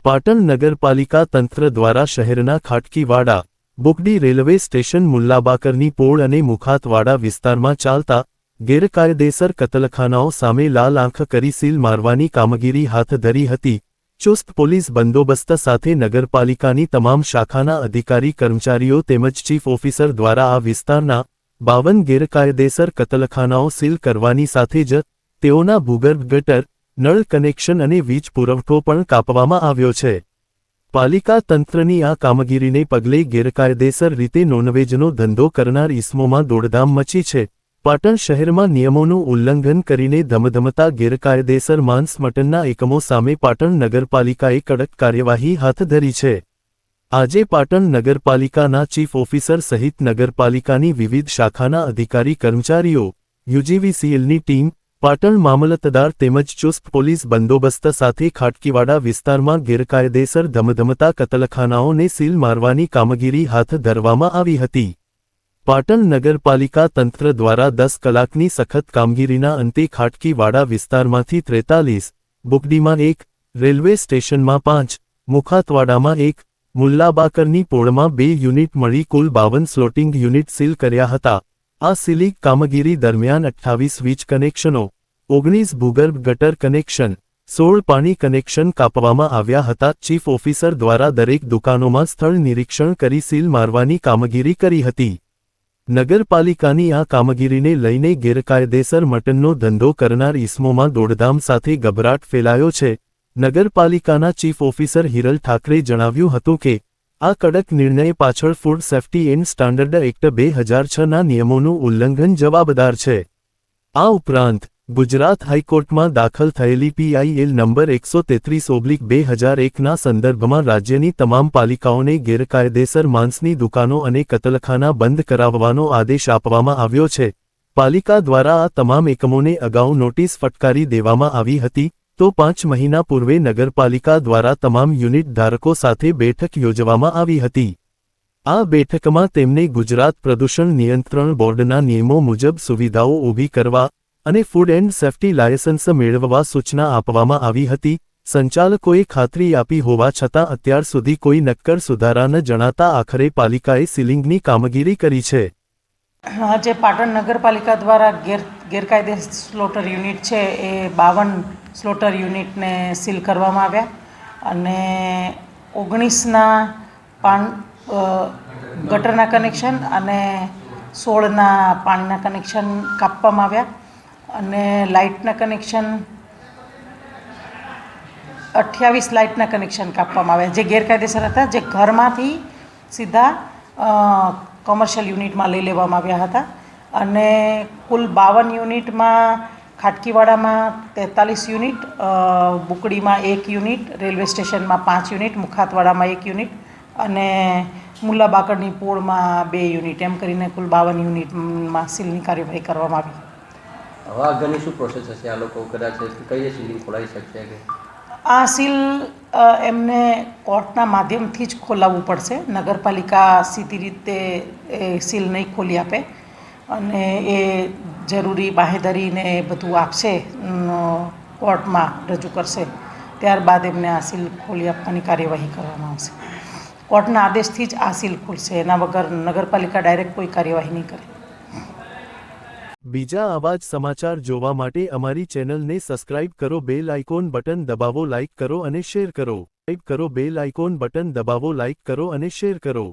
પાટણ નગરપાલિકા તંત્ર દ્વારા શહેરના ખાટકીવાડા બોગડી રેલવે સ્ટેશન મુલ્લાબાકરની પોળ અને મુખાતવાડા વિસ્તારમાં ચાલતા ગેરકાયદેસર કતલખાનાઓ સામે લાલ આંખ કરી સીલ મારવાની કામગીરી હાથ ધરી હતી। ચુસ્ત પોલીસ બંદોબસ્ત સાથે નગરપાલિકાની તમામ શાખાના અધિકારી કર્મચારીઓ તેમજ ચીફ ઓફિસર દ્વારા આ વિસ્તારના 52 ગેરકાયદેસર કતલખાનાઓ સીલ કરવાની સાથે જ તેઓના ભૂગર્ભ ગટર નળ કનેક્શન અને વીજ પુરવઠો પણ કાપવામાં આવ્યો છે। પાલિકા તંત્રની આ કામગીરીને પગલે ગેરકાયદેસર રીતે નોનવેજનો ધંધો કરનાર ઇસમોમાં દોડધામ મચી છે। પાટણ શહેરમાં નિયમોનું ઉલ્લંઘન કરીને ધમધમતા ગેરકાયદેસર માંસ મટનના એકમો સામે પાટણ નગરપાલિકાએ કડક કાર્યવાહી હાથ ધરી છે। આજે પાટણ નગરપાલિકાના ચીફ ઓફિસર સહિત નગરપાલિકાની વિવિધ શાખાના અધિકારી કર્મચારીઓ યુજીવીસીએલની ટીમ પાટણ મામલતદાર તેમજ ચુસ્ત પોલીસ બંદોબસ્ત સાથે ખાટકીવાડા વિસ્તારમાં ગેરકાયદેસર ધમધમતા કતલખાનાઓને સીલ મારવાની કામગીરી હાથ ધરવામાં આવી હતી। પાટણ નગરપાલિકા તંત્ર દ્વારા 10 કલાકની સખત કામગીરીના અંતે ખાટકીવાડા વિસ્તારમાંથી 43, બોગડીમાં 1, રેલવે સ્ટેશનમાં 5, મુખાતવાડામાં 1, મુલ્લાબાકરની પોળમાં 2 યુનિટ મળી કુલ 52 સ્લોટિંગ યુનિટ સીલ કર્યા હતા। આ સીલિંગ કામગીરી દરમિયાન 28 વીજ કનેક્શનો, 19 ભૂગર્ભ ગટર કનેક્શન, 16 પાણી કનેક્શન કાપવામાં આવ્યા હતા। ચીફ ઓફિસર દ્વારા દરેક દુકાનોમાં સ્થળ નિરીક્ષણ કરી સીલ મારવાની કામગીરી કરી હતી। નગરપાલિકાની આ કામગીરીને લઈને ગેરકાયદેસર મટનનો ધંધો કરનાર ઇસમોમાં દોડધામ સાથે ગભરાટ ફેલાયો છે। નગરપાલિકાના ચીફ ઓફિસર હિરલ ઠાકરે જણાવ્યું હતું કે આ કડક નિર્ણય પાછળ food safety and standard act 2006ના નિયમોનું ઉલ્લંઘન જવાબદાર છે। આ ઉપરાંત ગુજરાત હાઈકોર્ટમાં દાખલ થયેલી PIL નંબર 133/2001ના સંદર્ભમાં રાજ્યની તમામ પાલિકાઓને ગેરકાયદેસર માંસની દુકાનો અને કતલખાના બંધ કરાવવાનો આદેશ આપવામાં આવ્યો છે। પાલિકા દ્વારા આ તમામ એકમોને અગાઉ નોટિસ ફટકારી દેવામાં આવી હતી તો 5 મહિના પૂર્વે નગરપાલિકા દ્વારા તમામ યુનિટ ધારકો સાથે બેઠક યોજવામાં આવી હતી। આ બેઠકમાં તેમને ગુજરાત પ્રદૂષણ નિયંત્રણ બોર્ડના નિયમો મુજબ સુવિધાઓ ઊભી કરવા અને ફૂડ એન્ડ સેફ્ટી લાયસન્સ મેળવવા સૂચના આપવામાં આવી હતી। સંચાલકોએ ખાતરી આપી હોવા છતાં અત્યાર સુધી કોઈ નક્કર સુધારા ન જણાતા આખરે પાલિકાએ સીલિંગની કામગીરી કરી છે। આજે પાટણ નગરપાલિકા દ્વારા ગેરકાયદે સ્લોટર યુનિટ છે એ 52 સ્લોટર યુનિટને સીલ કરવામાં આવ્યા અને 19ના ગટરના કનેક્શન અને 16ના પાણીના કનેક્શન કાપવામાં આવ્યા અને લાઇટના કનેક્શન 28 લાઇટના કનેક્શન કાપવામાં આવ્યા જે ગેરકાયદેસર હતા, જે ઘરમાંથી સીધા કોમર્શિયલ યુનિટમાં લઈ લેવામાં આવ્યા હતા અને કુલ 52 યુનિટમાં ખાટકીવાડામાં 43 યુનિટ, બોગડીમાં 1 યુનિટ, રેલવે સ્ટેશનમાં 5 યુનિટ, મુખાતવાડામાં 1 યુનિટ અને મુલ્લાબાકરની પોળમાં 2 યુનિટ એમ કરીને કુલ 52 યુનિટમાં સીલની કાર્યવાહી કરવામાં આવી। હવે આગળની શું પ્રોસેસ હશે? આ લોકો કદાચ કઈ સીલિંગ ખોલાવી શકશે કે આ સીલ એમને કોર્ટના માધ્યમથી જ ખોલાવવું પડશે। નગરપાલિકા સીધી રીતે એ સીલ નહીં ખોલી આપે અને એ જરૂરી બાહેધરીને એ બધું આપશે, કોર્ટમાં રજૂ કરશે, ત્યારબાદ એમને આ સીલ ખોલી આપવાની કાર્યવાહી કરવામાં આવશે। કોર્ટના આદેશથી જ આ સીલ ખુલશે, એના વગર નગરપાલિકા ડાયરેક્ટ કોઈ કાર્યવાહી નહીં કરે। બીજા આવા જ સમાચાર જોવા માટે અમારી ચેનલને સબસ્ક્રાઇબ કરો, બેલ આઇકોન બટન દબાવો, લાઇક કરો અને શેર કરો। સબસ્ક્રાઇબ કરો, બેલ આઇકોન બટન દબાવો, લાઇક કરો અને શેર કરો।